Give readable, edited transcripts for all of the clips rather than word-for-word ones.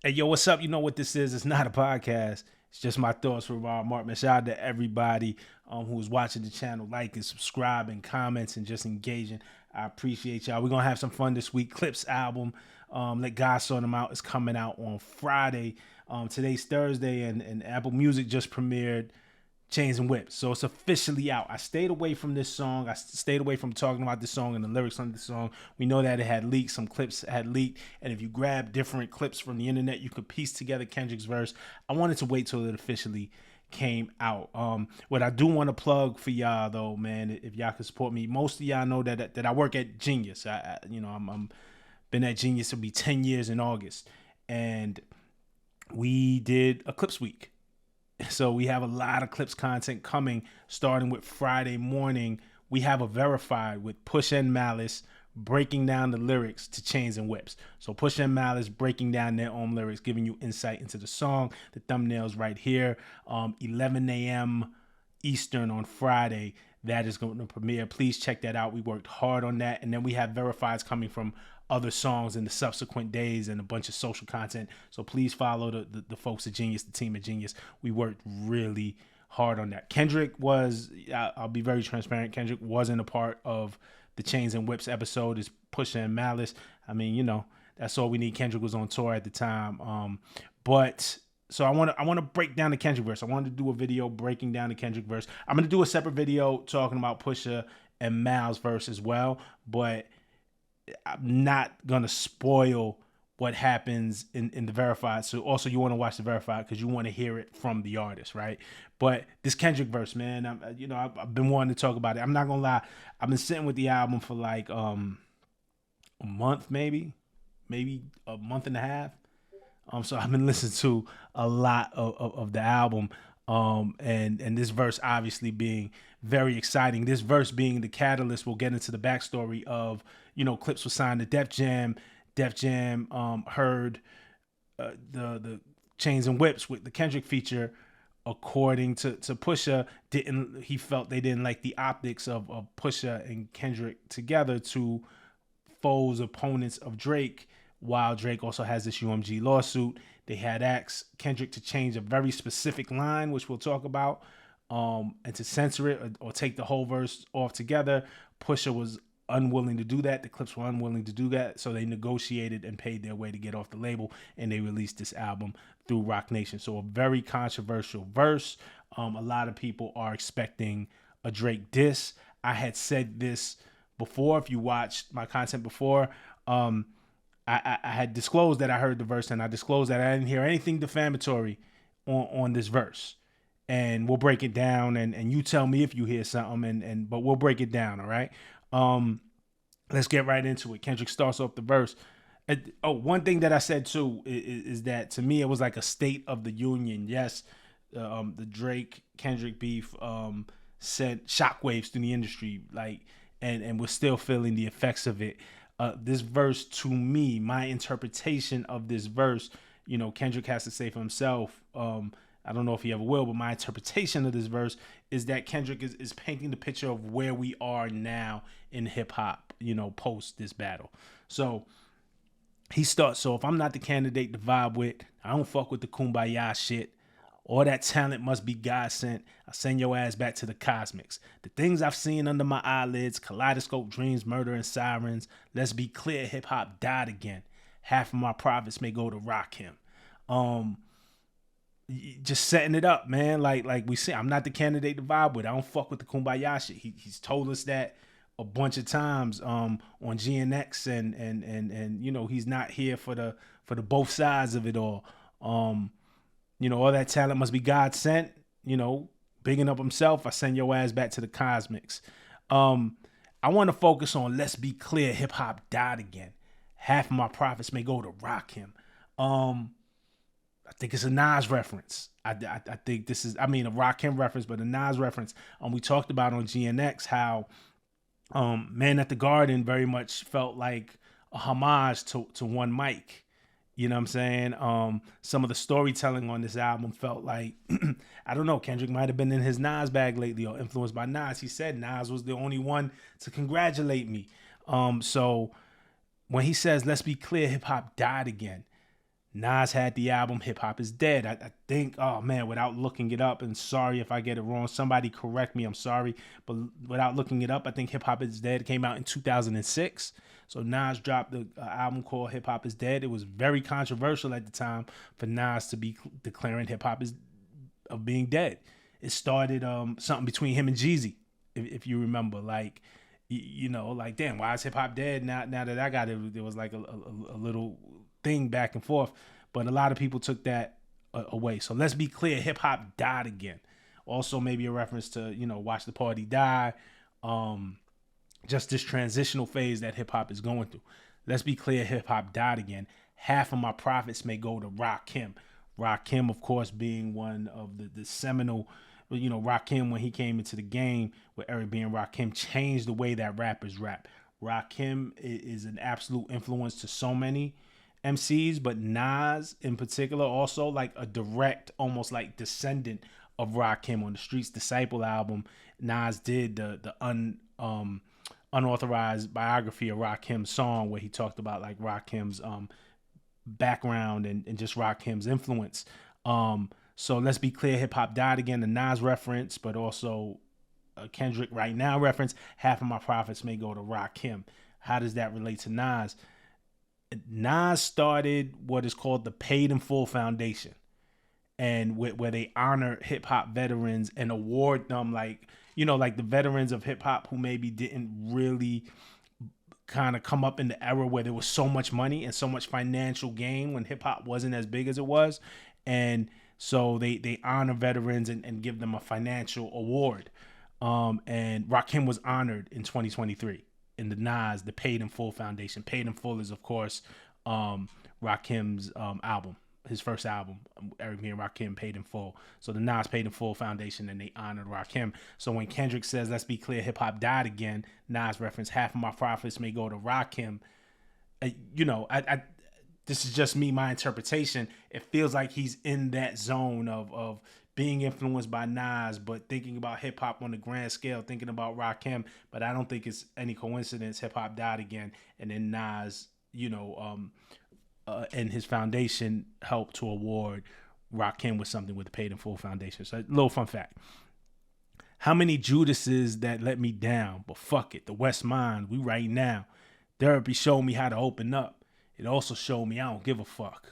Hey, yo, what's up? You know what this is? It's not a podcast. It's just my thoughts from Markman. Shout out to everybody who's watching the channel, liking, subscribing, comments, and just engaging. I appreciate y'all. We're going to have some fun this week. Clipse album, Let God Sort Them Out, is coming out on Friday. Today's Thursday, and Apple Music just premiered Chains and Whips. So it's officially out. I stayed away from this song. I stayed away from talking about this song and the lyrics on the song. We know that it had leaked. Some clips had leaked. And if you grab different clips from the internet, you could piece together Kendrick's verse. I wanted to wait till it officially came out. What I do want to plug for y'all though, man, if y'all can support me, most of y'all know that I work at Genius. I'm been at Genius. It'll be 10 years in August. And we did a Clipse week. So we have a lot of Clipse content coming, starting with Friday morning. We have a verified with Pusha and Malice breaking down the lyrics to Chains and Whips. So Pusha and Malice breaking down their own lyrics, giving you insight into the song. The thumbnail's right here. 11 a.m. Eastern on Friday. That is going to premiere. Please check that out. We worked hard on that. And then we have verifieds coming from other songs in the subsequent days and a bunch of social content. So please follow the folks at Genius, the team at Genius. We worked really hard on that. Kendrick was, I'll be very transparent, Kendrick wasn't a part of the Chains and Whips episode. It's Pusha and Malice. I mean, you know, that's all we need. Kendrick was on tour at the time. So I want to break down the Kendrick verse. I wanted to do a video breaking down the Kendrick verse. I'm going to do a separate video talking about Pusha and Mal's verse as well, but I'm not going to spoil what happens in the verified. So also you want to watch the verified because you want to hear it from the artist, right? But this Kendrick verse, man, I've been wanting to talk about it. I'm not going to lie. I've been sitting with the album for like a month, maybe a month and a half. So I've been listening to a lot of the album, and this verse obviously being very exciting. This verse being the catalyst. We'll get into the backstory of, Clipse was signed to Def Jam. Def Jam heard the Chains and Whips with the Kendrick feature. According to Pusha, he felt they didn't like the optics of Pusha and Kendrick together, two foes, opponents of Drake. While Drake also has this UMG lawsuit, they had asked Kendrick to change a very specific line, which we'll talk about, and to censor it or take the whole verse off together. Pusha was unwilling to do that. The Clipse were unwilling to do that, so they negotiated and paid their way to get off the label, and they released this album through Roc Nation. So a very controversial verse. A lot of people are expecting a Drake diss. I had said this before. If you watched my content before, I had disclosed that I heard the verse, and I disclosed that I didn't hear anything defamatory on this verse. And we'll break it down, and you tell me if you hear something, but we'll break it down, all right? Let's get right into it. Kendrick starts off the verse. One thing that I said too is that to me it was like a state of the union. Yes, the Drake-Kendrick beef sent shockwaves through the industry, and we're still feeling the effects of it. This verse, to me, my interpretation of this verse, Kendrick has to say for himself. I don't know if he ever will, but my interpretation of this verse is that Kendrick is painting the picture of where we are now in hip hop, post this battle. So he starts, so if I'm not the candidate to vibe with, I don't fuck with the kumbaya shit. All that talent must be God sent. I send your ass back to the cosmics. The things I've seen under my eyelids, kaleidoscope dreams, murder, and sirens. Let's be clear, hip hop died again. Half of my profits may go to rock him. Just setting it up, man. Like we say, I'm not the candidate to vibe with. I don't fuck with the kumbaya shit. He's told us that a bunch of times on GNX, and he's not here for the both sides of it all. All that talent must be God sent, bigging up himself. I send your ass back to the cosmics. I want to focus on, let's be clear, hip hop died again. Half of my profits may go to rock him. I think it's a Nas reference. I think this is, a Rock Him reference, but a Nas reference. We talked about on GNX how Man at the Garden very much felt like a homage to One Mic. You know what I'm saying? Some of the storytelling on this album felt like, I don't know, Kendrick might have been in his Nas bag lately or influenced by Nas. He said Nas was the only one to congratulate me. So when he says, let's be clear, hip hop died again. Nas had the album Hip Hop Is Dead. I think, oh man, without looking it up, and sorry if I get it wrong, somebody correct me, I'm sorry, but without looking it up, I think Hip Hop Is Dead came out in 2006. So Nas dropped the album called Hip Hop Is Dead. It was very controversial at the time for Nas to be declaring hip hop is of being dead. It started something between him and Jeezy, if you remember, like, you know, like, damn, why is hip hop dead? Now that I got it, there was like a little thing back and forth, but a lot of people took that away. So let's be clear, hip hop died again. Also, maybe a reference to, you know, Watch the Party Die. Just this transitional phase that hip hop is going through. Let's be clear, hip hop died again. Half of my profits may go to Rakim. Rakim, of course, being one of the seminal, you know, Rakim, when he came into the game with Eric B. and Rakim, changed the way that rappers rap. Rakim is an absolute influence to so many MCs, but Nas in particular also like a direct, almost like descendant of Rakim. On the Streets Disciple album, Nas did the unauthorized biography of Rakim's song, where he talked about like Rakim's background and just Rakim's influence. So let's be clear, hip hop died again. The Nas reference, but also a Kendrick Right Now reference. Half of my profits may go to Rakim. How does that relate to Nas? Nas started what is called the Paid in Full Foundation, and where they honor hip hop veterans and award them, like, you know, like the veterans of hip hop who maybe didn't really kind of come up in the era where there was so much money and so much financial gain when hip hop wasn't as big as it was. And so they honor veterans and give them a financial award. And Rakim was honored in 2023 in the Nas, the Paid in Full Foundation. Paid in Full is, of course, Rakim's album, his first album, Eric B. and Rakim, Paid in Full. So the Nas Paid in Full Foundation, and they honored Rakim. So when Kendrick says, let's be clear, hip hop died again, Nas reference, half of my profits may go to Rakim. You know, this is just me, my interpretation. It feels like he's in that zone of being influenced by Nas, but thinking about hip hop on the grand scale, thinking about Rakim. But I don't think it's any coincidence hip hop died again, and then Nas, you know, and his foundation helped to award Rakim with something with the Paid in Full Foundation. So a little fun fact. How many Judases that let me down? But fuck it, the West Mind, we right now. Therapy showed me how to open up. It also showed me I don't give a fuck.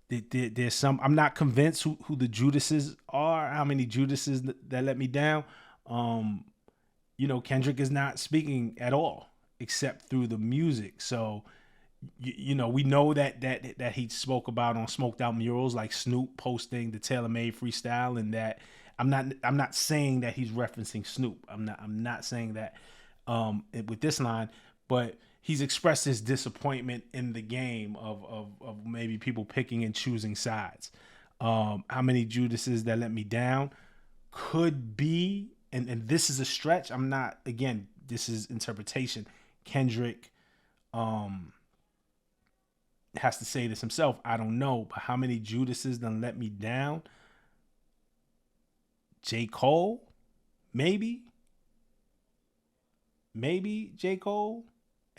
There's some, I'm not convinced who the Judases are, how many Judases that let me down. You know, Kendrick is not speaking at all except through the music. So, you know, we know that he spoke about on Smoked Out Murals, like Snoop posting the Tailor Made freestyle, and that I'm not saying that he's referencing Snoop. I'm not saying that with this line, but he's expressed his disappointment in the game of maybe people picking and choosing sides. How many Judases that let me down could be, and this is a stretch. I'm not, again, this is interpretation. Kendrick has to say this himself. I don't know, but how many Judases done let me down? J. Cole, maybe J. Cole.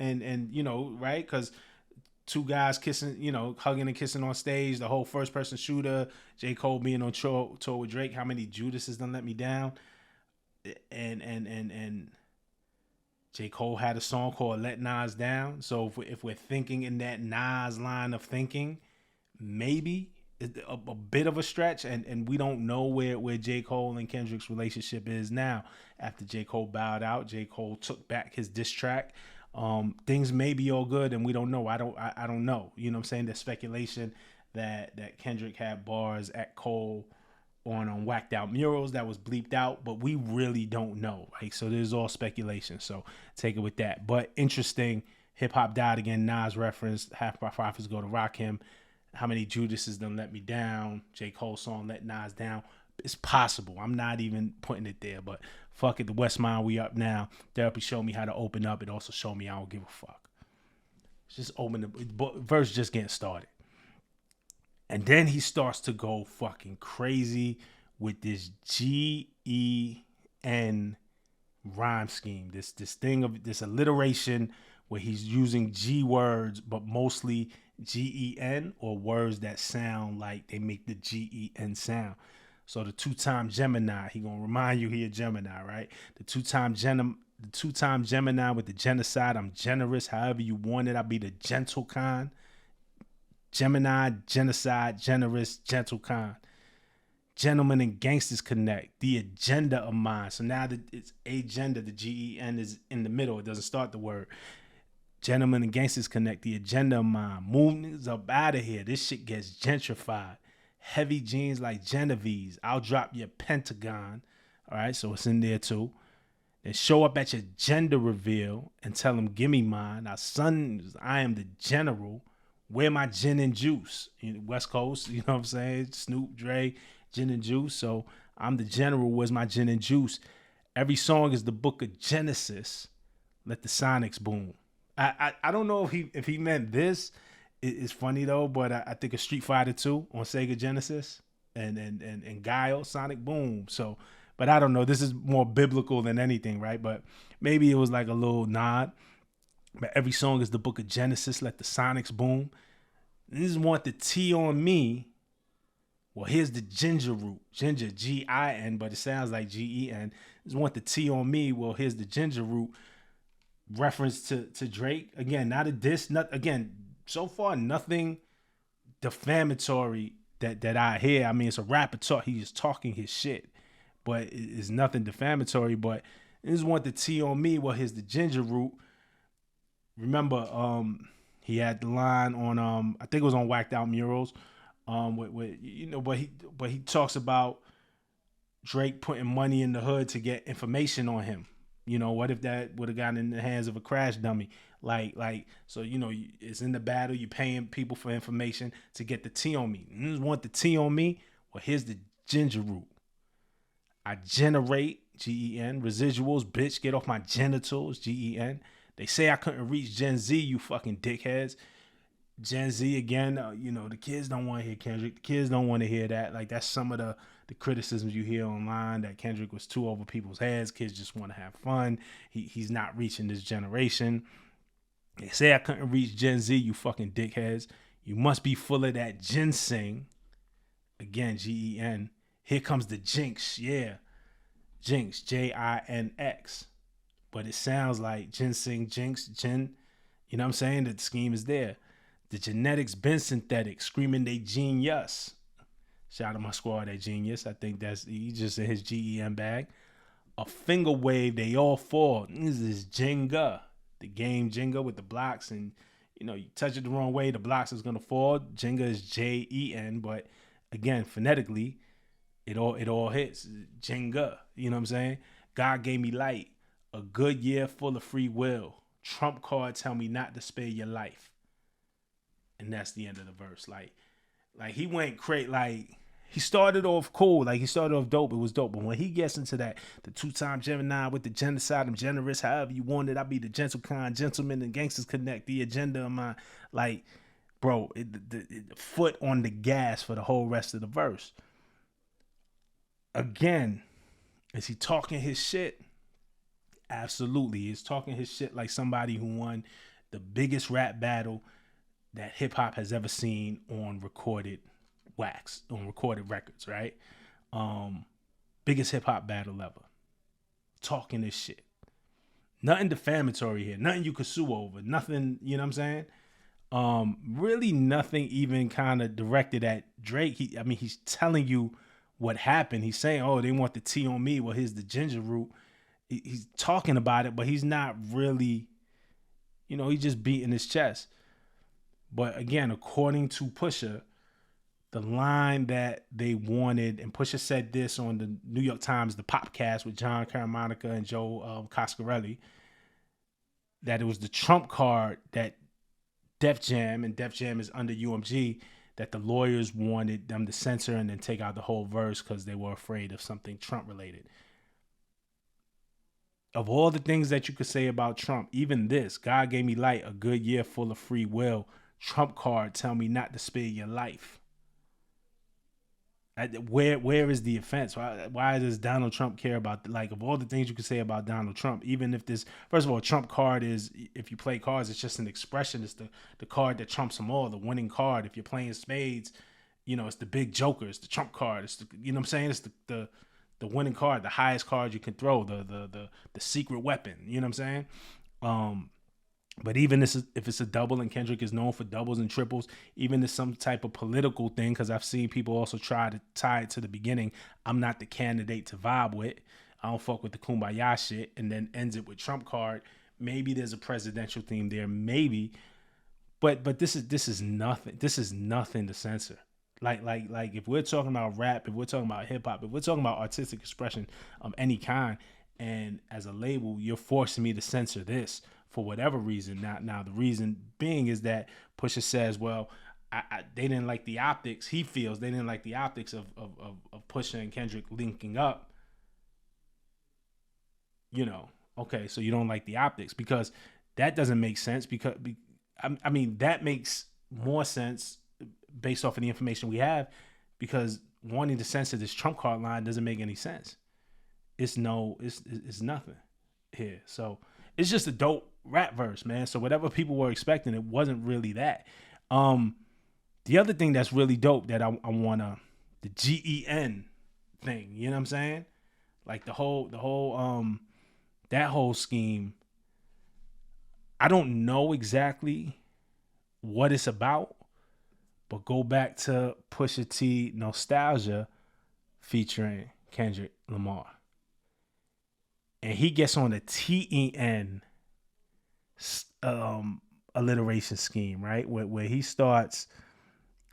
And you know, right? Because two guys kissing, you know, hugging and kissing on stage, the whole first person shooter, J. Cole being on tour with Drake. How many Judases done let me down? And J. Cole had a song called Let Nas Down. So if we're thinking in that Nas line of thinking, maybe a bit of a stretch, and we don't know where J. Cole and Kendrick's relationship is now. After J. Cole bowed out, J. Cole took back his diss track. Things may be all good, and we don't know. I don't know. You know what I'm saying? There's speculation that Kendrick had bars at Cole on Whacked Out Murals that was bleeped out, but we really don't know. Right? So there's all speculation. So take it with that. But interesting. Hip hop died again. Nas referenced. Half my profits go to Rakim. How many Judases done let me down? J. Cole song Let Nas Down. It's possible. I'm not even putting it there, but fuck it. The West Mind, we up now. Therapy showed me how to open up. It also showed me I don't give a fuck. It's just open the verse, just getting started. And then he starts to go fucking crazy with this GEN rhyme scheme. This thing of this alliteration where he's using G words, but mostly Gen, or words that sound like they make the gen sound. So the two-time Gemini, he gonna remind you he a Gemini, right? The two-time Gemini with the genocide. I'm generous, however you want it. I be the gentle kind. Gemini, genocide, generous, gentle kind. Gentlemen and gangsters connect. The agenda of mine. So now that it's agenda, the gen is in the middle. It doesn't start the word. Gentlemen and gangsters connect. The agenda of mine. Movements up out of here. This shit gets gentrified. Heavy jeans like Genevieve's. I'll drop your Pentagon. All right, so it's in there too. Then show up at your gender reveal and tell them, give me mine. Now, son, I am the general. Where my gin and juice? West Coast, you know what I'm saying? Snoop, Dre, gin and juice. So I'm the general. Where's my gin and juice? Every song is the book of Genesis. Let the sonics boom. I don't know if he meant this. It's funny though, but I think of Street Fighter 2 on Sega Genesis and Guile, Sonic Boom. So, but I don't know. This is more biblical than anything, right? But maybe it was like a little nod. But every song is the book of Genesis. Let the sonics boom. This want the T on me. Well, here's the ginger root. Ginger, Gin, but it sounds like Gen. This want the T on me. Well, here's the ginger root. Reference to Drake. Again, not a diss. Again, so far, nothing defamatory that I hear. I mean, it's a rapper talk. He is talking his shit. But it's nothing defamatory. But this want the T on me. Well, here's the ginger root. Remember, he had the line on I think it was on Whacked Out Murals, with but he talks about Drake putting money in the hood to get information on him. You know, what if that would have gotten in the hands of a crash dummy? Like, so, you know, it's in the battle. You're paying people for information to get the T on me. You want the T on me? Well, here's the ginger root. I generate, Gen, residuals, bitch, get off my genitals, Gen. They say I couldn't reach Gen Z, you fucking dickheads. Gen Z, again, you know, the kids don't want to hear Kendrick. The kids don't want to hear that. Like, that's some of the criticisms you hear online, that Kendrick was too over people's heads. Kids just want to have fun. He's not reaching this generation. They say I couldn't reach Gen Z, you fucking dickheads. You must be full of that ginseng. Again, Gen. Here comes the jinx. Yeah. Jinx, Jinx. But it sounds like ginseng, jinx, gin. You know what I'm saying? The scheme is there. The genetics been synthetic, screaming they genius. Shout out to my squad at Genius. I think he just in his GEM bag. A finger wave, they all fall. This is Jenga. The game Jenga with the blocks, and you know, you touch it the wrong way, the blocks is gonna fall. Jenga is Jen, but again, phonetically, it all hits. Jenga. You know what I'm saying? God gave me light. A good year full of free will. Trump card tell me not to spare your life. And that's the end of the verse. Like he went crazy. Like, he started off cool. Like, he started off dope. It was dope. But when he gets into that, the two-time Gemini with the genocide, I'm generous, however you want it. I be the gentle kind, gentlemen and gangsters connect. The agenda of mine. Like, bro, the foot on the gas for the whole rest of the verse. Again, is he talking his shit? Absolutely. He's talking his shit like somebody who won the biggest rap battle that hip hop has ever seen on recorded records, right? Biggest hip hop battle ever. Talking this shit. Nothing defamatory here. Nothing you could sue over. Nothing, you know what I'm saying? Really nothing even kind of directed at Drake. He's telling you what happened. He's saying, oh, they want the T on me. Well, here's the ginger root. He's talking about it, but he's not really, you know, he's just beating his chest. But again, according to Pusha, the line that they wanted, and Pusha said this on the New York Times, the Popcast with John Caramanica and Joe Coscarelli, that it was the Trump card that Def Jam, and Def Jam is under UMG, that the lawyers wanted them to censor and then take out the whole verse because they were afraid of something Trump related. Of all the things that you could say about Trump, even this, God gave me light, a good year full of free will. Trump card tell me not to spare your life. Where is the offense? Why does Donald Trump care about, like, of all the things you could say about Donald Trump? Even if this, first of all, Trump card is, if you play cards, it's just an expression. It's the card that trumps them all, the winning card. If you're playing spades, it's the big joker. It's the Trump card. It's the, you know what I'm saying? It's the winning card, the highest card you can throw, the secret weapon. You know what I'm saying? But even this is, if it's a double, and Kendrick is known for doubles and triples, even if some type of political thing, because I've seen people also try to tie it to the beginning. I'm not the candidate to vibe with. I don't fuck with the kumbaya shit, and then ends it with Trump card. Maybe there's a presidential theme there, maybe, but this is nothing. This is nothing to censor. Like if we're talking about rap, if we're talking about hip hop, if we're talking about artistic expression of any kind, and as a label, you're forcing me to censor this for whatever reason. Now the reason being is that Pusha says, well, they didn't like the optics. He feels they didn't like the optics of Pusha and Kendrick linking up. Okay, so you don't like the optics, because that doesn't make sense. Because I mean, that makes more sense based off of the information we have, because wanting to censor this Trump card line doesn't make any sense. It's nothing here. So it's just a dope rap verse, man. So whatever people were expecting, it wasn't really that. The other thing that's really dope that I wanna, the GEN thing, you know what I'm saying? Like the whole that whole scheme. I don't know exactly what it's about, but go back to Pusha T Nostalgia featuring Kendrick Lamar. And he gets on the TEN alliteration scheme, right? Where he starts,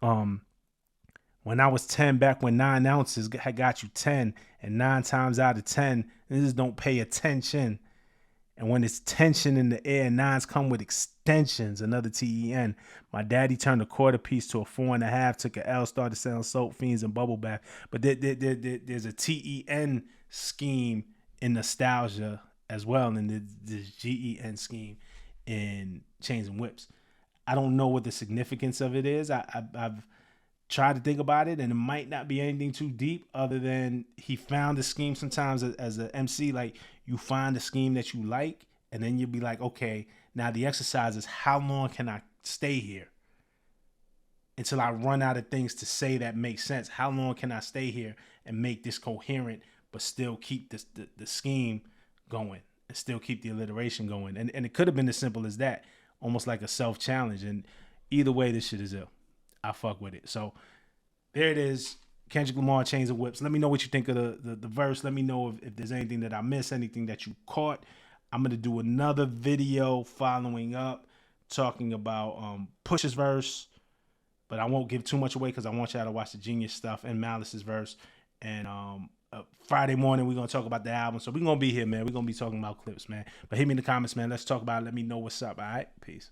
when I was 10, back when 9 ounces had got you 10, and 9 times out of 10, niggas don't pay attention. And when it's tension in the air, 9s come with extensions, another TEN. My daddy turned a quarter piece to a 4.5, took a L, started selling soap, fiends, and bubble bath. But there's a TEN scheme in Nostalgia as well, and the GEN scheme in Chains and Whips. I don't know what the significance of it is. I've tried to think about it, and it might not be anything too deep, other than he found the scheme. Sometimes as an MC, like, you find a scheme that you like, and then you'll be like, okay, now the exercise is, how long can I stay here until I run out of things to say that make sense? How long can I stay here and make this coherent, but still keep the scheme going and still keep the alliteration going? And it could have been as simple as that, almost like a self-challenge. And either way, this shit is ill. I fuck with it. So there it is. Kendrick Lamar, Chains and Whips. Let me know what you think of the verse. Let me know if there's anything that I missed, anything that you caught. I'm going to do another video following up talking about Push's verse, but I won't give too much away because I want y'all to watch the Genius stuff and Malice's verse. And Friday morning, we're going to talk about the album. So we're going to be here, man. We're going to be talking about Clipse, man. But hit me in the comments, man. Let's talk about it. Let me know what's up, all right? Peace.